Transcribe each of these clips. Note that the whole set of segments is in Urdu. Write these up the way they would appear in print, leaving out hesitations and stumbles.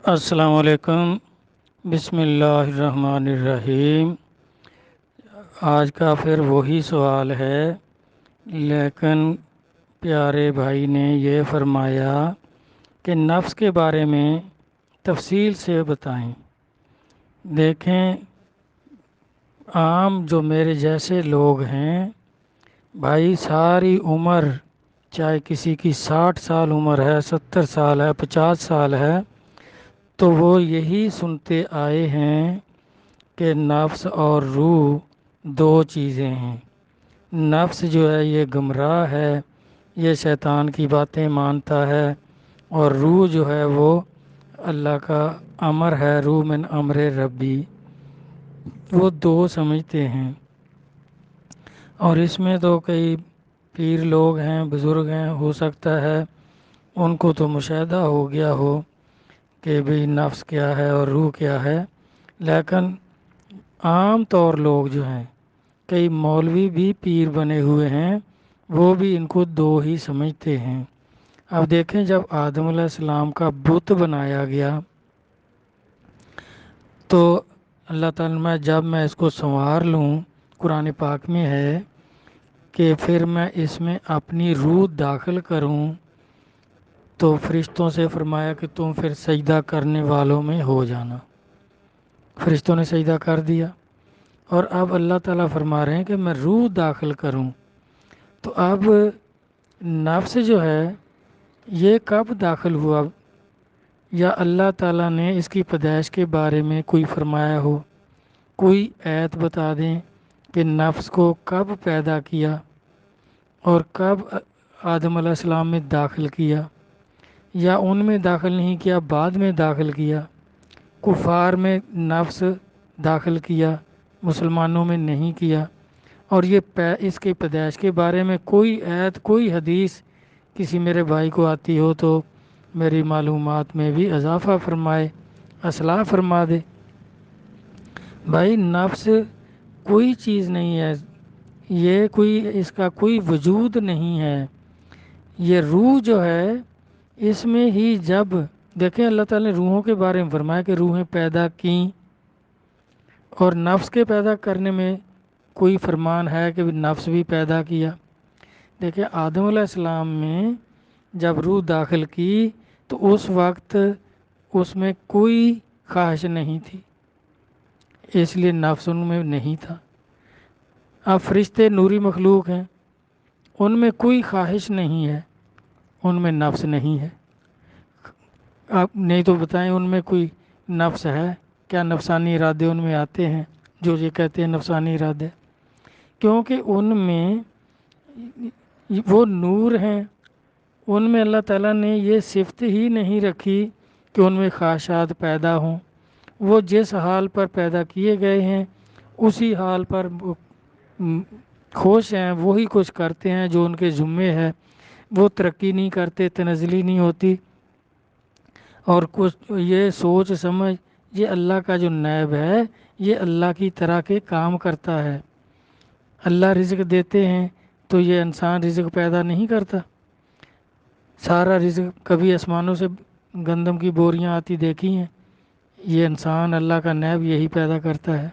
السلام علیکم۔ بسم اللہ الرحمن الرحیم۔ آج کا پھر وہی سوال ہے، لیکن پیارے بھائی نے یہ فرمایا کہ نفس کے بارے میں تفصیل سے بتائیں۔ دیکھیں، عام جو میرے جیسے لوگ ہیں بھائی، ساری عمر، چاہے کسی کی 60 سال عمر ہے، 70 سال ہے، 50 سال ہے، تو وہ یہی سنتے آئے ہیں کہ نفس اور روح دو چیزیں ہیں۔ نفس جو ہے یہ گمراہ ہے، یہ شیطان کی باتیں مانتا ہے، اور روح جو ہے وہ اللہ کا امر ہے، روح من امر ربی، وہ دو سمجھتے ہیں۔ اور اس میں تو کئی پیر لوگ ہیں، بزرگ ہیں، ہو سکتا ہے ان کو تو مشاہدہ ہو گیا ہو کہ بھئی نفس کیا ہے اور روح کیا ہے، لیکن عام طور لوگ جو ہیں، کئی مولوی بھی پیر بنے ہوئے ہیں، وہ بھی ان کو دو ہی سمجھتے ہیں۔ اب دیکھیں، جب آدم علیہ السلام کا بت بنایا گیا تو اللہ تعالیٰ میں جب میں اس کو سنوار لوں، قرآن پاک میں ہے کہ پھر میں اس میں اپنی روح داخل کروں، تو فرشتوں سے فرمایا کہ تم پھر سجدہ کرنے والوں میں ہو جانا۔ فرشتوں نے سجدہ کر دیا، اور اب اللہ تعالیٰ فرما رہے ہیں کہ میں روح داخل کروں۔ تو اب نفس جو ہے یہ کب داخل ہوا، یا اللہ تعالیٰ نے اس کی پیدائش کے بارے میں کوئی فرمایا ہو، کوئی آیت بتا دیں کہ نفس کو کب پیدا کیا اور کب آدم علیہ السلام میں داخل کیا، یا ان میں داخل نہیں کیا، بعد میں داخل کیا، کفار میں نفس داخل کیا، مسلمانوں میں نہیں کیا۔ اور یہ اس کے پیدائش کے بارے میں کوئی آیت، کوئی حدیث کسی میرے بھائی کو آتی ہو تو میری معلومات میں بھی اضافہ فرمائے، اصلاح فرما دے۔ بھائی نفس کوئی چیز نہیں ہے، یہ کوئی، اس کا کوئی وجود نہیں ہے۔ یہ روح جو ہے اس میں ہی، جب دیکھیں اللہ تعالیٰ نے روحوں کے بارے میں فرمایا کہ روحیں پیدا کیں، اور نفس کے پیدا کرنے میں کوئی فرمان ہے کہ نفس بھی پیدا کیا؟ دیکھیں آدم علیہ السلام میں جب روح داخل کی تو اس وقت اس میں کوئی خواہش نہیں تھی، اس لیے نفس ان میں نہیں تھا۔ اب فرشتے نوری مخلوق ہیں، ان میں کوئی خواہش نہیں ہے، ان میں نفس نہیں ہے۔ آپ نہیں تو بتائیں ان میں کوئی نفس ہے؟ کیا نفسانی ارادے ان میں آتے ہیں؟ جو یہ کہتے ہیں نفسانی ارادے، کیونکہ ان میں وہ نور ہیں، ان میں اللہ تعالیٰ نے یہ صفت ہی نہیں رکھی کہ ان میں خواہشات پیدا ہوں۔ وہ جس حال پر پیدا کیے گئے ہیں اسی حال پر خوش ہیں، وہی کچھ کرتے ہیں جو ان کے ذمے ہے۔ وہ ترقی نہیں کرتے، تنزلی نہیں ہوتی، اور کچھ یہ سوچ سمجھ، یہ اللہ کا جو نیب ہے یہ اللہ کی طرح کے کام کرتا ہے۔ اللہ رزق دیتے ہیں تو یہ انسان رزق پیدا نہیں کرتا؟ سارا رزق کبھی آسمانوں سے گندم کی بوریاں آتی دیکھی ہیں؟ یہ انسان اللہ کا نیب یہی پیدا کرتا ہے۔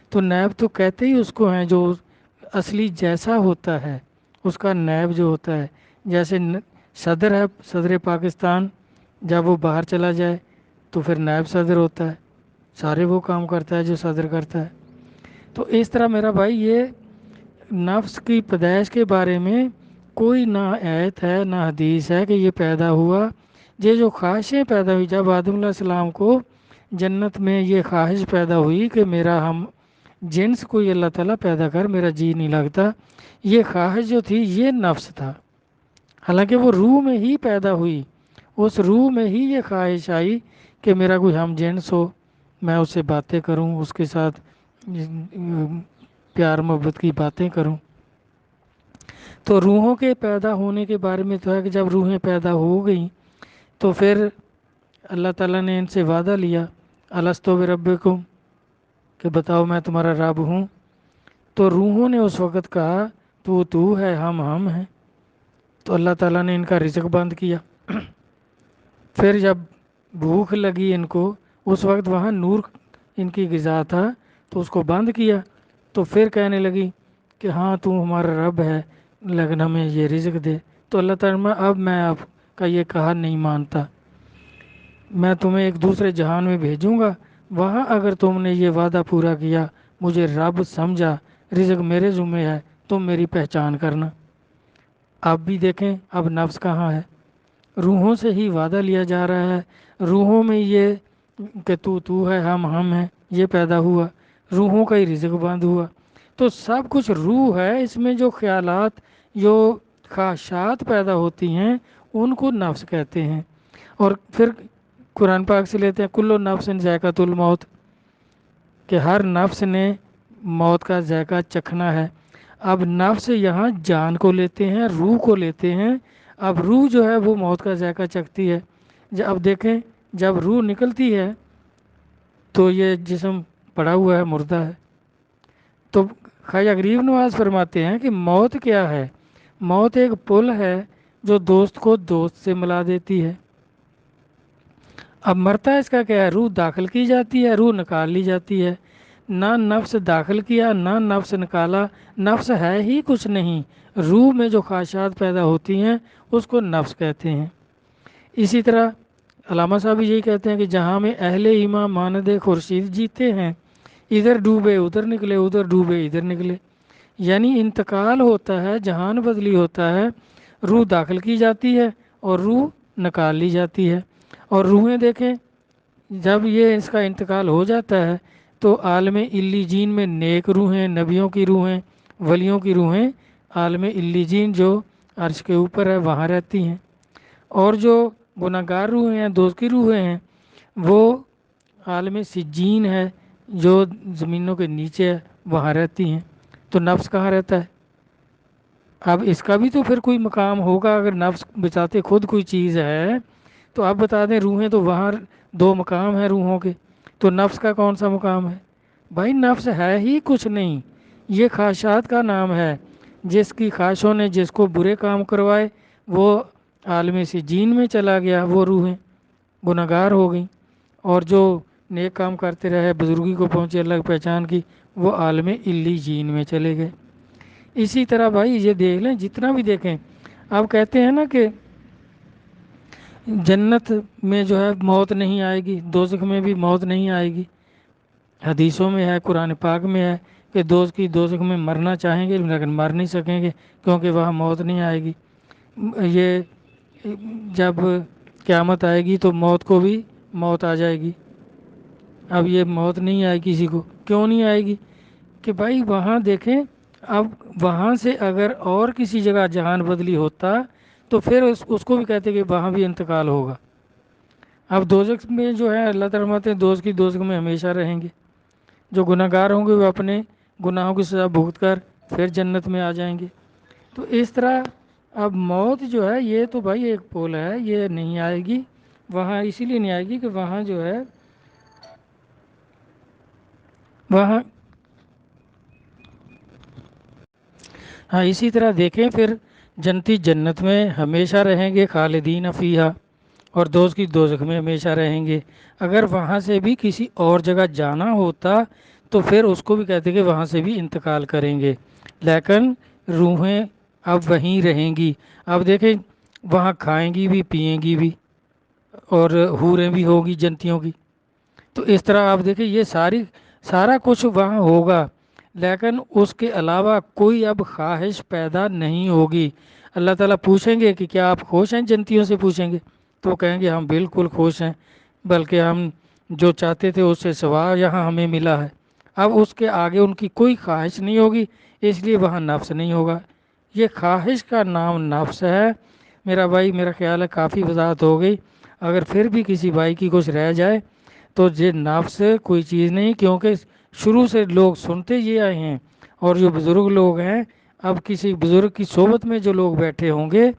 تو نیب تو کہتے ہی اس کو ہیں جو اصلی جیسا ہوتا ہے، اس کا نیب جو ہوتا ہے۔ جیسے صدر ہے، صدر پاکستان، جب وہ باہر چلا جائے تو پھر نائب صدر ہوتا ہے، سارے وہ کام کرتا ہے جو صدر کرتا ہے۔ تو اس طرح میرا بھائی یہ نفس کی پیدائش کے بارے میں کوئی نہ آیت ہے نہ حدیث ہے کہ یہ پیدا ہوا۔ یہ جو خواہشیں پیدا ہوئی، جب آدم علیہ السلام کو جنت میں یہ خواہش پیدا ہوئی کہ میرا ہم جنس کوئی اللہ تعالیٰ پیدا کر، میرا جی نہیں لگتا، یہ خواہش جو تھی یہ نفس تھا، حالانکہ وہ روح میں ہی پیدا ہوئی۔ اس روح میں ہی یہ خواہش آئی کہ میرا کوئی ہم جنس ہو، میں اس سے باتیں کروں، اس کے ساتھ پیار محبت کی باتیں کروں۔ تو روحوں کے پیدا ہونے کے بارے میں تو ہے کہ جب روحیں پیدا ہو گئیں تو پھر اللہ تعالیٰ نے ان سے وعدہ لیا، الستو بربکم، کہ بتاؤ میں تمہارا رب ہوں۔ تو روحوں نے اس وقت کہا تو ہے، ہم ہیں۔ تو اللہ تعالیٰ نے ان کا رزق بند کیا۔ پھر جب بھوک لگی ان کو، اس وقت وہاں نور ان کی غذا تھا تو اس کو بند کیا، تو پھر کہنے لگی کہ ہاں تو ہمارا رب ہے لیکن ہمیں یہ رزق دے۔ تو اللہ تعالیٰ نے اب میں آپ کا یہ کہا نہیں مانتا، میں تمہیں ایک دوسرے جہان میں بھیجوں گا، وہاں اگر تم نے یہ وعدہ پورا کیا، مجھے رب سمجھا، رزق میرے ذمہ ہے، تم میری پہچان کرنا۔ اب بھی دیکھیں اب نفس کہاں ہے، روحوں سے ہی وعدہ لیا جا رہا ہے، روحوں میں یہ کہ تو ہے ہم ہیں یہ پیدا ہوا، روحوں کا ہی رزق بند ہوا۔ تو سب کچھ روح ہے، اس میں جو خیالات جو خواہشات پیدا ہوتی ہیں ان کو نفس کہتے ہیں۔ اور پھر قرآن پاک سے لیتے ہیں کل نفس ذائقۃ الموت، کہ ہر نفس نے موت کا ذائقہ چکھنا ہے۔ اب نفس یہاں جان کو لیتے ہیں، روح کو لیتے ہیں، اب روح جو ہے وہ موت کا ذائقہ چکھتی ہے۔ اب دیکھیں جب روح نکلتی ہے تو یہ جسم پڑا ہوا ہے، مردہ ہے۔ تو خواجہ غریب نواز فرماتے ہیں کہ موت کیا ہے؟ موت ایک پل ہے جو دوست کو دوست سے ملا دیتی ہے۔ اب مرتا اس کا کیا ہے؟ روح داخل کی جاتی ہے، روح نکال لی جاتی ہے۔ نہ نفس داخل کیا نہ نفس نکالا، نفس ہے ہی کچھ نہیں، روح میں جو خواہشات پیدا ہوتی ہیں اس کو نفس کہتے ہیں۔ اسی طرح علامہ صاحب یہی کہتے ہیں کہ جہاں میں اہل ایمان ماند خورشید جیتے ہیں، ادھر ڈوبے ادھر نکلے ادھر ڈوبے ادھر نکلے، یعنی انتقال ہوتا ہے، جہان بدلی ہوتا ہے، روح داخل کی جاتی ہے اور روح نکال لی جاتی ہے۔ اور روحیں دیکھیں جب یہ اس کا انتقال ہو جاتا ہے تو عالم علیجین میں نیک روحیں، نبیوں کی روحیں، ولیوں کی روحیں عالم علیجین جو عرش کے اوپر ہے وہاں رہتی ہیں، اور جو گناہ گار روحیں ہیں، دوست کی روحیں ہیں، وہ عالم سجین ہے جو زمینوں کے نیچے ہے وہاں رہتی ہیں۔ تو نفس کہاں رہتا ہے؟ اب اس کا بھی تو پھر کوئی مقام ہوگا، اگر نفس بچاتے خود کوئی چیز ہے تو آپ بتا دیں روحیں تو وہاں دو مقام ہیں روحوں کے، تو نفس کا کون سا مقام ہے؟ بھائی نفس ہے ہی کچھ نہیں، یہ خواہشات کا نام ہے، جس کی خواہشوں نے جس کو برے کام کروائے وہ عالم سجین میں چلا گیا، وہ روحیں گناہ گار ہو گئیں، اور جو نیک کام کرتے رہے بزرگی کو پہنچے اللہ کی پہچان کی وہ عالم علیجین میں چلے گئے۔ اسی طرح بھائی یہ دیکھ لیں جتنا بھی دیکھیں، آپ کہتے ہیں نا کہ جنت میں جو ہے موت نہیں آئے گی، دوزخ میں بھی موت نہیں آئے گی، حدیثوں میں ہے، قرآن پاک میں ہے کہ دوزخ میں مرنا چاہیں گے لیکن مر نہیں سکیں گے کیونکہ وہاں موت نہیں آئے گی۔ یہ جب قیامت آئے گی تو موت کو بھی موت آ جائے گی، اب یہ موت نہیں آئے کسی کو، کیوں نہیں آئے گی؟ کہ بھائی وہاں دیکھیں اب وہاں سے اگر اور کسی جگہ جہان بدلی ہوتا تو پھر اس کو بھی کہتے کہ وہاں بھی انتقال ہوگا۔ اب دوزخ میں جو ہے اللہ تعالیٰ فرماتے ہیں دوزخ میں ہمیشہ رہیں گے، جو گناہ گار ہوں گے وہ اپنے گناہوں کی سزا بھگت کر پھر جنت میں آ جائیں گے۔ تو اس طرح اب موت جو ہے یہ تو بھائی ایک پول ہے، یہ نہیں آئے گی وہاں، اسی لیے نہیں آئے گی کہ وہاں جو ہے وہاں ہاں اسی طرح دیکھیں پھر جنتی جنت میں ہمیشہ رہیں گے خالدین فیہا، اور دوزخ میں ہمیشہ رہیں گے۔ اگر وہاں سے بھی کسی اور جگہ جانا ہوتا تو پھر اس کو بھی کہتے کہ وہاں سے بھی انتقال کریں گے، لیکن روحیں اب وہیں رہیں گی۔ اب دیکھیں وہاں کھائیں گی بھی پئیں گی بھی، اور حوریں بھی ہوگی جنتیوں کی، تو اس طرح آپ دیکھیں یہ سارا کچھ وہاں ہوگا، لیکن اس کے علاوہ کوئی اب خواہش پیدا نہیں ہوگی۔ اللہ تعالیٰ پوچھیں گے کہ کیا آپ خوش ہیں؟ جنتیوں سے پوچھیں گے تو وہ کہیں گے ہم بالکل خوش ہیں، بلکہ ہم جو چاہتے تھے اس سے سوا یہاں ہمیں ملا ہے۔ اب اس کے آگے ان کی کوئی خواہش نہیں ہوگی، اس لیے وہاں نفس نہیں ہوگا۔ یہ خواہش کا نام نفس ہے۔ میرا بھائی میرا خیال ہے کافی وضاحت ہو گئی، اگر پھر بھی کسی بھائی کی کچھ رہ جائے تو یہ نفس کوئی چیز نہیں، کیونکہ شروع سے لوگ سنتے یہ آئے ہیں، اور جو بزرگ لوگ ہیں اب کسی بزرگ کی صحبت میں جو لوگ بیٹھے ہوں گے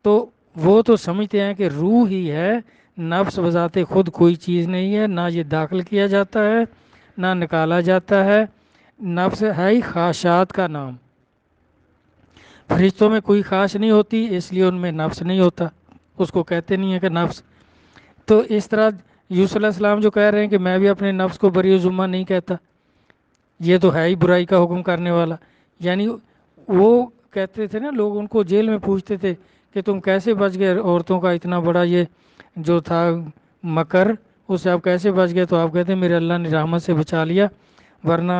تو وہ تو سمجھتے ہیں کہ روح ہی ہے، نفس بذات خود کوئی چیز نہیں ہے، نہ یہ داخل کیا جاتا ہے نہ نکالا جاتا ہے، نفس ہے ہی خواہشات کا نام۔ فرشتوں میں کوئی خواہش نہیں ہوتی اس لیے ان میں نفس نہیں ہوتا، اس کو کہتے نہیں ہیں کہ نفس۔ تو اس طرح یوسف علیہ السلام جو کہہ رہے ہیں کہ میں بھی اپنے نفس کو بری و ذمہ نہیں کہتا، یہ تو ہے ہی برائی کا حکم کرنے والا، یعنی وہ کہتے تھے نا، لوگ ان کو جیل میں پوچھتے تھے کہ تم کیسے بچ گئے، عورتوں کا اتنا بڑا یہ جو تھا مکر، اس سے آپ کیسے بچ گئے؟ تو آپ کہتے ہیں میرے اللہ نے رحمت سے بچا لیا، ورنہ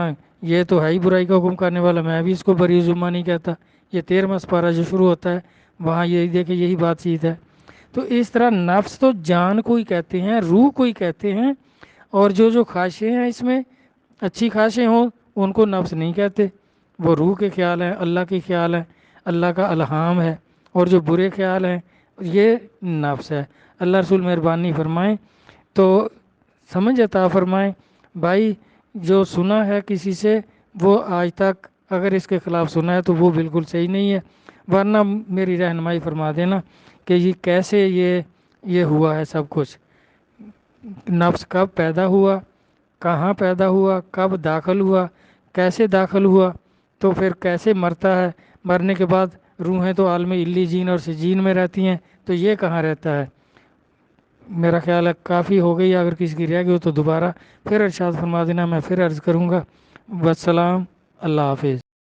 یہ تو ہے ہی برائی کا حکم کرنے والا، میں بھی اس کو بری ذمہ نہیں کہتا۔ یہ 13واں سپارہ جو شروع ہوتا ہے وہاں یہی دیکھیں، یہی بات چیت ہے۔ تو اس طرح نفس تو جان کو ہی کہتے ہیں، روح کو ہی کہتے ہیں، اور جو خواہشیں ہیں اس میں اچھی خواہشیں ہوں ان کو نفس نہیں کہتے، وہ روح کے خیال ہیں، اللہ کے خیال ہیں، اللہ کا الہام ہے، اور جو برے خیال ہیں یہ نفس ہے۔ اللہ رسول مہربانی فرمائیں تو سمجھ عطا فرمائیں۔ بھائی جو سنا ہے کسی سے وہ آج تک اگر اس کے خلاف سنا ہے تو وہ بالکل صحیح نہیں ہے، ورنہ میری رہنمائی فرما دینا کہ یہ کیسے یہ ہوا ہے سب کچھ، نفس کب پیدا ہوا، کہاں پیدا ہوا، کب داخل ہوا، کیسے داخل ہوا، تو پھر کیسے مرتا ہے، مرنے کے بعد روحیں تو عالم علی جین اور سجین میں رہتی ہیں، تو یہ کہاں رہتا ہے۔ میرا خیال ہے کافی ہو گئی، اگر کسی کی رہ گئی ہو تو دوبارہ پھر ارشاد فرما دینا، میں پھر عرض کروں گا۔ والسلام، اللہ حافظ۔